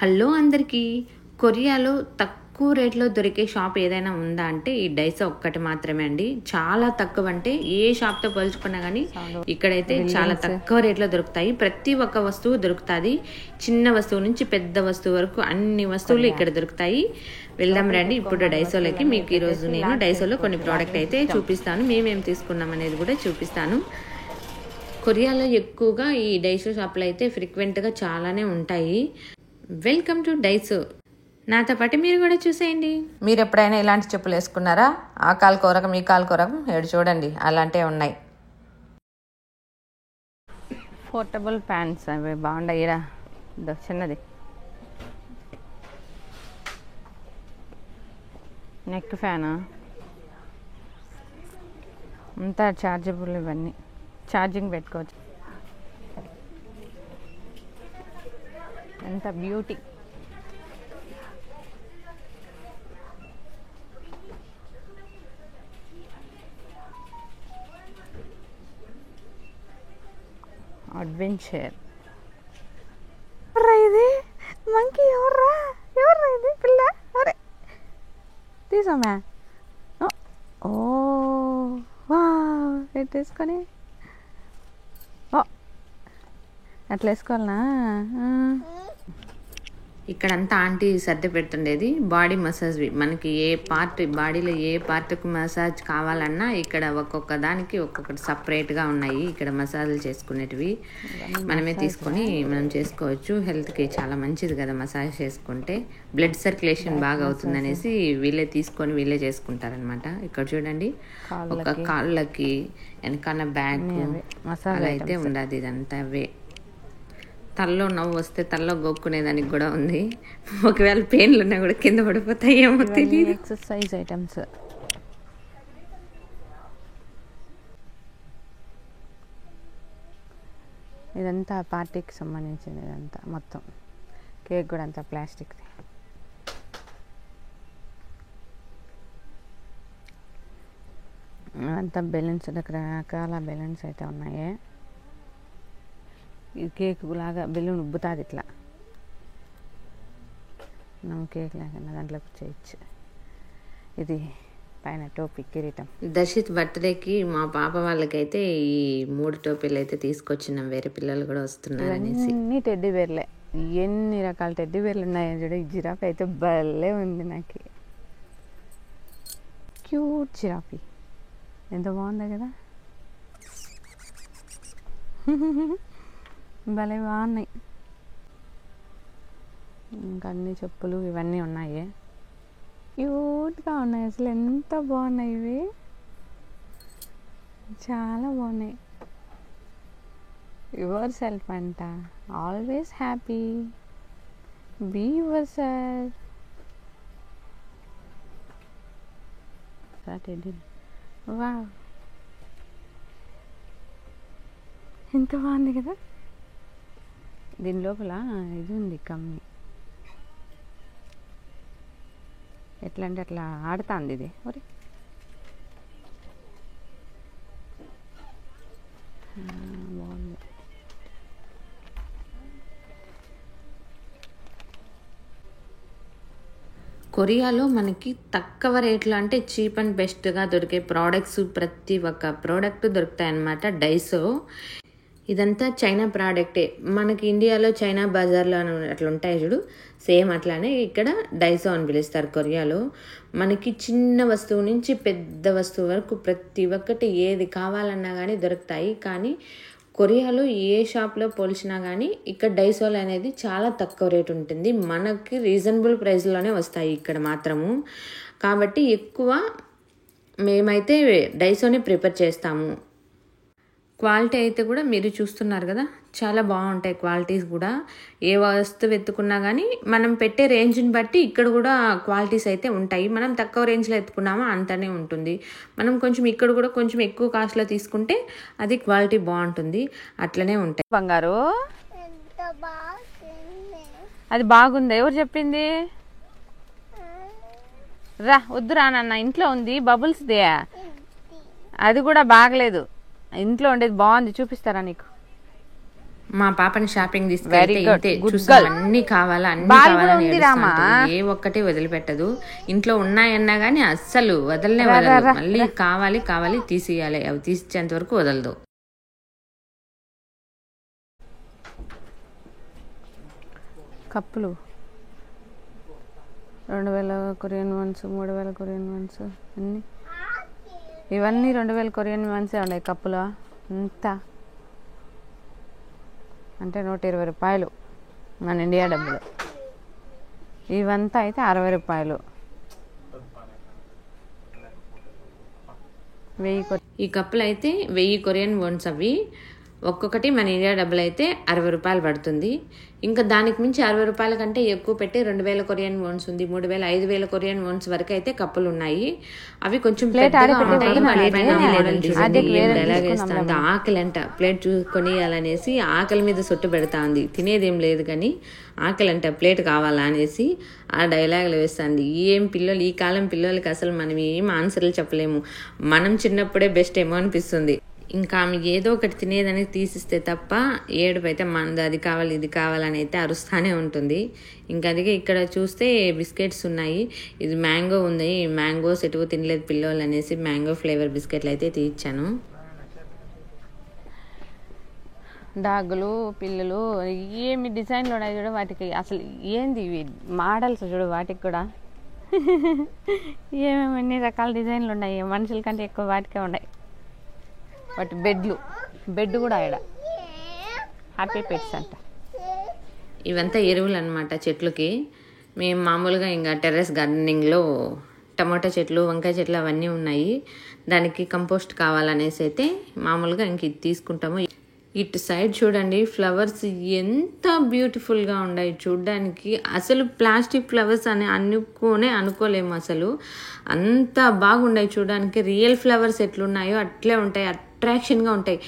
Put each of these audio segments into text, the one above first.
Hello అందరికీ. కొరియాలో తక్కువ రేట్లో దొరికే షాప్ ఏదైనా ఉందా అంటే ఈ డైసో ఒక్కటి మాత్రమే అండి. చాలా తక్కువ, అంటే ఏ షాప్తో పోల్చుకున్నా కానీ ఇక్కడైతే చాలా తక్కువ రేట్లో దొరుకుతాయి. ప్రతి ఒక్క వస్తువు దొరుకుతుంది. చిన్న వస్తువు నుంచి పెద్ద వస్తువు వరకు అన్ని వస్తువులు ఇక్కడ దొరుకుతాయి. వెళ్దాం రండి ఇప్పుడు డైసోలోకి. మీకు ఈరోజు నేను డైసోలో కొన్ని ప్రోడక్ట్ అయితే చూపిస్తాను, మేమేం తీసుకున్నాం అనేది కూడా చూపిస్తాను. కొరియాలో ఎక్కువగా ఈ డైసో షాప్లు అయితే ఫ్రీక్వెంట్గా చాలానే ఉంటాయి. Welcome to Daiso. నాతో పాటు మీరు కూడా చూసేయండి. మీరు ఎప్పుడైనా ఇలాంటి చెప్పులు వేసుకున్నారా? ఆ కాలు కోరకం ఈ కాలు కోరకం ఏడు చూడండి, అలాంటివి ఉన్నాయి. పోర్టబుల్ ప్యాంట్స్ అవి బాగుంటాయి. ఈడ చిన్నది నెక్ ఫ్యాన్ అంతా చార్జబుల్, ఇవన్నీ ఛార్జింగ్ పెట్టుకోవచ్చు. ఎంత బ్యూటీ. అడ్వెంచర్. ఇది మంకీ. ఎవర్రా ఇది పిల్ల? అరే తీసామా? ఓ వా, పెట్టేసుకొని అట్లా వేసుకోవాలనా? ఇక్కడంతా ఆంటీ సర్ది పెడుతుండేది బాడీ మసాజ్వి. మనకి ఏ పార్ట్ బాడీలో ఏ పార్ట్కు మసాజ్ కావాలన్నా ఇక్కడ ఒక్కొక్క దానికి ఒక్కొక్కటి సపరేట్గా ఉన్నాయి. ఇక్కడ మసాజ్లు చేసుకునేటివి మనమే తీసుకొని మనం చేసుకోవచ్చు. హెల్త్కి చాలా మంచిది కదా మసాజ్ చేసుకుంటే. బ్లడ్ సర్క్యులేషన్ బాగా అవుతుంది అనేసి వీళ్ళే తీసుకొని వీళ్ళే చేసుకుంటారనమాట. ఇక్కడ చూడండి, ఒక కాళ్ళకి వెనకాల బ్యాగ్ అలా అయితే ఉండదు. ఇదంతా అవే. తలలో నవ్వు వస్తే తలలో గోక్కునేదానికి కూడా ఉంది. ఒకవేళ పెయిన్లు ఉన్నా కూడా కింద పడిపోతాయి, ఏమో తెలియదు. Exercise items. ఇదంతా పార్టీకి సంబంధించింది. ఇదంతా మొత్తం కేక్ కూడా అంతా ప్లాస్టిక్ది. అంతా బెలూన్స్, రకరకాల బెలూన్స్ అయితే ఉన్నాయి. ఇది కేక్ లాగా బెలూన్ ఉబ్బుతుంది ఇట్లా. మనం కేక్ లాగా దాంట్లోకి చేయొచ్చు. ఇది పైన టోపీ, కిరీటం. దర్శిత్ బర్త్డేకి మా పాప వాళ్ళకైతే ఈ 3 టోపీలు అయితే తీసుకొచ్చినాం. వేరే పిల్లలు కూడా వస్తున్నారు అనేసి. అన్ని టెడ్డీ బేర్లే. ఎన్ని రకాల టెడ్డీ బేర్లు ఉన్నాయో చూడ. ఈ జిరాఫీ అయితే భలే ఉంది నాకు. క్యూట్ జిరాఫీ, ఎంత బాగుంది కదా. భలే బాగున్నాయి. ఇంకా అన్ని చెప్పులు ఇవన్నీ ఉన్నాయి. క్యూట్గా ఉన్నాయి. అసలు ఎంత బాగున్నాయి ఇవి, చాలా బాగున్నాయి. యువర్ సెల్ఫ్ అంట. Always happy, be yourself. Wow, ఎంత బాగుంది కదా. దీని లోపల ఇది ఉంది, కమ్మి. ఎట్లా అంటే అట్లా ఆడుతుంది ఇది. ఒరే బాగుంది. కొరియాలో మనకి తక్కువ రేట్లో అంటే చీప్ అండ్ బెస్ట్గా దొరికే ప్రోడక్ట్స్, ప్రతి ఒక్క ప్రోడక్ట్ దొరుకుతాయి అన్నమాట డైసో. ఇదంతా చైనా ప్రోడక్టే. మనకి ఇండియాలో చైనా బజార్లో అట్లా ఉంటాయి చూడు, సేమ్ అట్లానే ఇక్కడ డైసో అని పిలుస్తారు కొరియాలో. మనకి చిన్న వస్తువు నుంచి పెద్ద వస్తువు వరకు ప్రతి ఒక్కటి ఏది కావాలన్నా కానీ దొరుకుతాయి. కానీ కొరియాలో ఏ షాప్లో పోల్చినా కానీ ఇక్కడ డైసోలు అనేది చాలా తక్కువ రేటు ఉంటుంది. మనకి రీజనబుల్ ప్రైస్లోనే వస్తాయి ఇక్కడ మాత్రము. కాబట్టి ఎక్కువ మేమైతే డైసోని ప్రిఫర్ చేస్తాము. క్వాలిటీ అయితే కూడా మీరు చూస్తున్నారు కదా, చాలా బాగుంటాయి క్వాలిటీస్ కూడా. ఏ వస్తువు ఎత్తుకున్నా కానీ మనం పెట్టే రేంజ్ని బట్టి ఇక్కడ కూడా క్వాలిటీస్ అయితే ఉంటాయి. మనం తక్కువ రేంజ్లో ఎత్తుకున్నామా అంతనే ఉంటుంది. మనం కొంచెం ఇక్కడ కూడా కొంచెం ఎక్కువ కాస్ట్లో తీసుకుంటే అది క్వాలిటీ బాగుంటుంది. అట్లనే ఉంటాయి. బంగారు అది బాగుంది. ఎవరు చెప్పింది? రా, వద్దు రా నాన్న, ఇంట్లో ఉంది బబుల్స్దే. అది కూడా బాగలేదు. ఇంట్లో ఉండేది బాగుంది, చూపిస్తారా నీకు? మా పాపని షాపింగ్ Very తీసుకెళ్తే good. ఇంతే Good చూసాం girl. అన్ని కావాలా అన్ని బాల్ కూడా కావాలని ఉంది ఏడుస్తా రామా. ఉంటుంది. ఏ ఒక్కటి వదిలిపెట్టదు. ఇంట్లో ఉన్నాయన్నా గానీ అస్సలు వదలనే రా, రా, వదలదు. రా, మళ్ళీ కావాలి కావాలి తీసియాలి. అవి తీసేంత వరకు వదలదు. కప్పులు 2000 కొరియన్ వన్స్, 3000 కొరియన్ వన్స్ అన్నీ ఇవన్నీ 2000 కొరియన్ వన్సే ఉన్నాయి కప్పులా. ఇంత అంటే 120 రూపాయలు మన ఇండియా డబ్బులు. ఇవంతా అయితే 60 రూపాయలు. 1000 ఈ కప్పులు అయితే 1000 కొరియన్ వన్స్. అవి ఒక్కొక్కటి మన ఇండియా డబ్బులు అయితే 60 రూపాయలు పడుతుంది. ఇంకా దానికి మించి 60 రూపాయల కంటే ఎక్కువ పెట్టి 2000 కొరియన్ వన్స్ ఉంది, 3000, 5000 కొరియన్ వన్స్ వరకు అయితే కప్పులు ఉన్నాయి. అవి కొంచెం పెద్దగా ఉంటాయి. ప్లేట్ అనేది లేదని చూడండి ఏం డైలాగ్ వేస్తుంది. ఆకలి అంట ప్లేట్ చూసుకొని అలానేసి ఆకలి మీద సొట్టు పెడతా ఉంది. తినేదేం లేదు కానీ ఆకలి అంట ప్లేట్ కావాలా అనేసి ఆ డైలాగులు వేస్తుంది. ఏం పిల్లలు, ఈ కాలం పిల్లలకి అసలు మనం ఏం ఆన్సర్లు చెప్పలేము. మనం చిన్నప్పుడే బెస్ట్ ఏమో అనిపిస్తుంది. ఇంకా ఆమె ఏదో ఒకటి తినేదని తీసిస్తే తప్ప ఏడుపు అయితే మనది అది కావాలి ఇది కావాలని అయితే అరుస్తానే ఉంటుంది. ఇంకా అందుకే ఇక్కడ చూస్తే బిస్కెట్స్ ఉన్నాయి. ఇది మ్యాంగో ఉంది. మ్యాంగోస్ ఎటువో తినలేదు పిల్లలు అనేసి మ్యాంగో ఫ్లేవర్ బిస్కెట్లు అయితే తీయించాను. డాగులు పిల్లలు ఏమి డిజైన్లు ఉన్నాయి చూడు. వాటికి అసలు ఏంది ఇవి మోడల్స్ చూడు. వాటికి కూడా ఏమేమి ఎన్ని రకాల డిజైన్లు ఉన్నాయి. మనుషుల కంటే ఎక్కువ వాటికే ఉన్నాయి. వాటి బెడ్ కూడా ఆడ హ్యాపీ పెట్స్ అంట. ఇవంతా ఎరువులు అనమాట చెట్లకి. మేము మామూలుగా ఇంకా టెర్రస్ గార్డెనింగ్లో టమాటా చెట్లు, వంకాయ చెట్లు అవన్నీ ఉన్నాయి. దానికి కంపోస్ట్ కావాలనేసి అయితే మామూలుగా ఇంక ఇది తీసుకుంటాము. ఇటు సైడ్ చూడండి ఫ్లవర్స్ ఎంత బ్యూటిఫుల్గా ఉన్నాయి చూడడానికి. అసలు ప్లాస్టిక్ ఫ్లవర్స్ అని అనుకోలేము. అసలు అంత బాగున్నాయి చూడడానికి. రియల్ ఫ్లవర్స్ ఎట్లున్నాయో అట్లే ఉంటాయి, అట్రాక్షన్గా ఉంటాయి.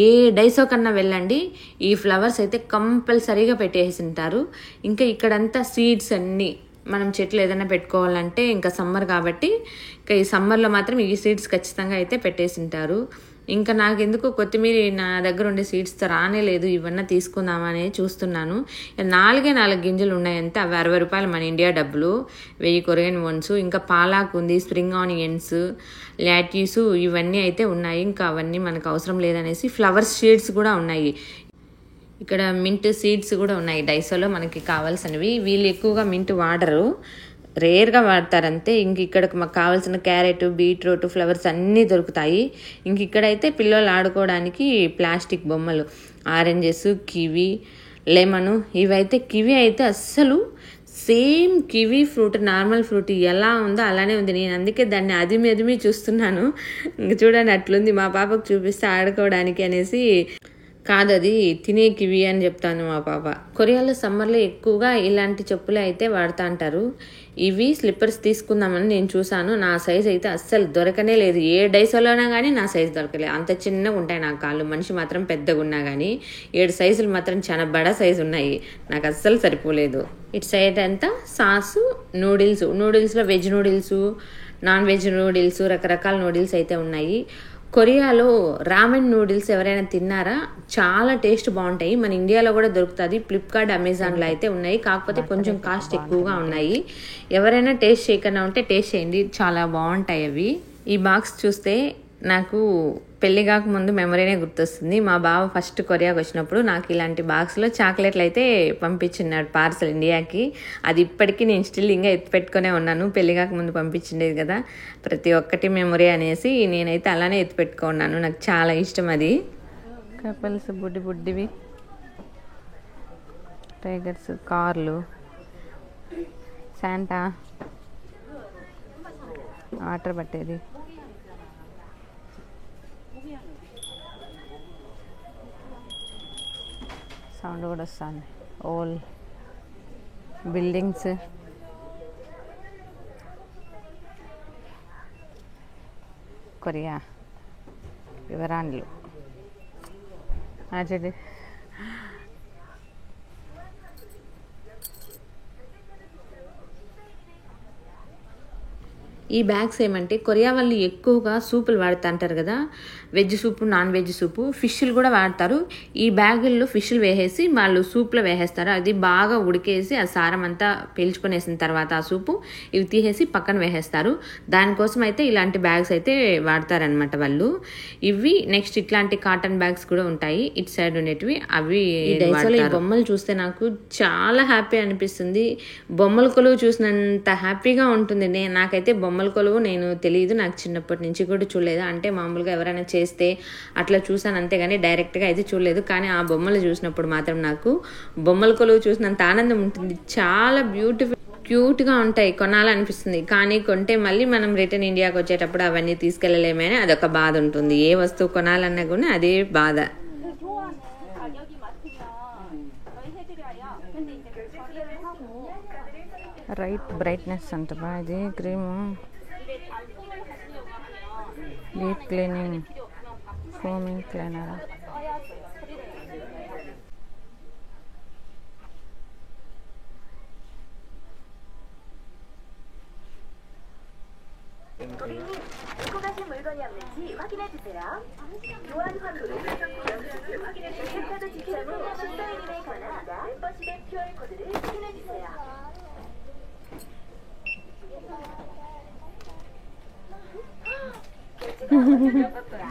ఏ డైసో కన్నా వెళ్ళండి ఈ ఫ్లవర్స్ అయితే కంపల్సరీగా పెట్టేసింటారు. ఇంకా ఇక్కడంతా సీడ్స్ అన్నీ మనం చెట్లు ఏదైనా పెట్టుకోవాలంటే ఇంకా సమ్మర్ కాబట్టి ఇంకా ఈ సమ్మర్లో మాత్రం ఈ సీడ్స్ ఖచ్చితంగా అయితే పెట్టేసింటారు. ఇంకా నాకెందుకు కొత్తిమీర నా దగ్గర ఉండే సీడ్స్తో రానే లేదు. ఇవన్నీ తీసుకుందామని చూస్తున్నాను. 4 గింజలు ఉన్నాయంటే అవి 60 రూపాయలు మన ఇండియా డబ్బులు, 1000 కొరియన్ వన్స్. ఇంకా పాలాకు ఉంది, స్ప్రింగ్ ఆనియన్స్, లాట్యూస్ ఇవన్నీ అయితే ఉన్నాయి. ఇంకా అవన్నీ మనకు అవసరం లేదనేసి ఫ్లవర్ సీడ్స్ కూడా ఉన్నాయి. ఇక్కడ మింట్ సీడ్స్ కూడా ఉన్నాయి డైసోలో మనకి కావాల్సినవి. వీళ్ళు ఎక్కువగా మింట్ వాడరు, రేర్గా వాడతారంతే. ఇంక ఇక్కడ మాకు కావాల్సిన క్యారెట్, బీట్రూట్, ఫ్లవర్స్ అన్నీ దొరుకుతాయి. ఇంక ఇక్కడైతే పిల్లలు ఆడుకోవడానికి ప్లాస్టిక్ బొమ్మలు, ఆరెంజెస్, కివి, లెమన్. ఇవైతే కివి అయితే అస్సలు same kiwi fruit, normal fruit ఎలా ఉందో అలానే ఉంది. నేను అందుకే దాన్ని అదిమి చూస్తున్నాను. ఇంక చూడండి అట్లుంది. మా పాపకు చూపిస్తే ఆడుకోవడానికి అనేసి కాదు అది తినే కివి అని చెప్తాను మా పాప. కొరియాలో సమ్మర్లో ఎక్కువగా ఇలాంటి చెప్పులే అయితే వాడుతూ అంటారు. ఇవి స్లిప్పర్స్ తీసుకుందామని నేను చూసాను. నా సైజ్ అయితే అస్సలు దొరకనే లేదు. ఏ డైసోలోనా కానీ నా సైజ్ దొరకలేదు. అంత చిన్నగా ఉంటాయి నా కాళ్ళు. మనిషి మాత్రం పెద్దగా ఉన్నా కానీ 7 సైజులు మాత్రం చాలా బడా సైజు ఉన్నాయి. నాకు అస్సలు సరిపోలేదు. ఇటు సైడ్ అంతా సాసు, నూడిల్స్లో veg noodles, non veg noodles, రకరకాల నూడిల్స్ అయితే ఉన్నాయి. కొరియాలో రామెన్ నూడిల్స్ ఎవరైనా తిన్నారా? చాలా టేస్ట్ బాగుంటాయి. మన ఇండియాలో కూడా దొరుకుతుంది. ఫ్లిప్కార్ట్, అమెజాన్లో అయితే ఉన్నాయి. కాకపోతే కొంచెం కాస్ట్ ఎక్కువగా ఉన్నాయి. ఎవరైనా టేస్ట్ చేయకుండా ఉంటే టేస్ట్ చేయండి, చాలా బాగుంటాయి అవి. ఈ బాక్స్ చూస్తే నాకు పెళ్లి కాకముందు మెమరీనే గుర్తొస్తుంది. మా బావ ఫస్ట్ కొరియాకి వచ్చినప్పుడు నాకు ఇలాంటి బాక్స్లో చాక్లెట్లు అయితే పంపించినాడు పార్సల్ ఇండియాకి. అది ఇప్పటికీ నేను స్టిల్ ఇంకా ఎత్తిపెట్టుకునే ఉన్నాను. పెళ్లి కాకముందు పంపించిండేది కదా, ప్రతి ఒక్కటి మెమరీ అనేసి నేనైతే అలానే ఎత్తిపెట్టుకున్నాను. నాకు చాలా ఇష్టం అది. కపుల్స్ బుడ్డివి, టైగర్స్, కార్లు, శాంటా, వాటర్ పట్టేది, సౌండ్ కూడా వస్తుంది. ఓల్ బిల్డింగ్స్, కొరియా వివరాలు చూడండి. ఈ బ్యాగ్స్ ఏమంటే కొరియా వాళ్ళు ఎక్కువగా సూపులు వాడుతుంటారు కదా, veg soup, non veg soup, ఫిష్లు కూడా వాడతారు. ఈ బ్యాగుల్లో ఫిష్లు వేసేసి వాళ్ళు సూప్లో వేసేస్తారు. అది బాగా ఉడికేసి ఆ సారం అంతా పీల్చుకునేసిన తర్వాత ఆ సూపు ఇవి తీసేసి పక్కన వేసేస్తారు. దానికోసం అయితే ఇలాంటి బ్యాగ్స్ అయితే వాడతారనమాట వాళ్ళు. ఇవి నెక్స్ట్ ఇట్లాంటి కాటన్ బ్యాగ్స్ కూడా ఉంటాయి ఇటు సైడ్ ఉండేటివి, అవి డైసోలో. ఈ బొమ్మలు చూస్తే నాకు చాలా హ్యాపీ అనిపిస్తుంది. బొమ్మల కొలువు చూసినంత హ్యాపీగా ఉంటుంది. నాకైతే బొమ్మల కొలువు నేను తెలియదు, నాకు చిన్నప్పటి నుంచి కూడా చూడలేదు. అంటే మామూలుగా ఎవరైనా చేస్తే అట్లా చూసాను అంతేగాని డైరెక్ట్గా అయితే చూడలేదు. కానీ ఆ బొమ్మలు చూసినప్పుడు మాత్రం నాకు బొమ్మల కొలువు చూసినంత ఆనందం ఉంటుంది. చాలా క్యూట్గా ఉంటాయి, కొనాలనిపిస్తుంది. కానీ కొంటే మళ్ళీ మనం రిటర్న్ ఇండియాకి వచ్చేటప్పుడు అవన్నీ తీసుకెళ్ళలేమని అదొక బాధ ఉంటుంది. ఏ వస్తువు కొనాలన్నా కూడా అదే బాధ. రైట్ బ్రైట్నెస్ అంటబా, ఇది cream deep cleaning foaming cleaner. 고가신 물건이 없는지 확인해주세요. 교환 환불은 확인해주세요. 카드 지출 후 신도일임에 관한 멤버십의 QR코드를 확인해주세요. 결제가 완료된 것보다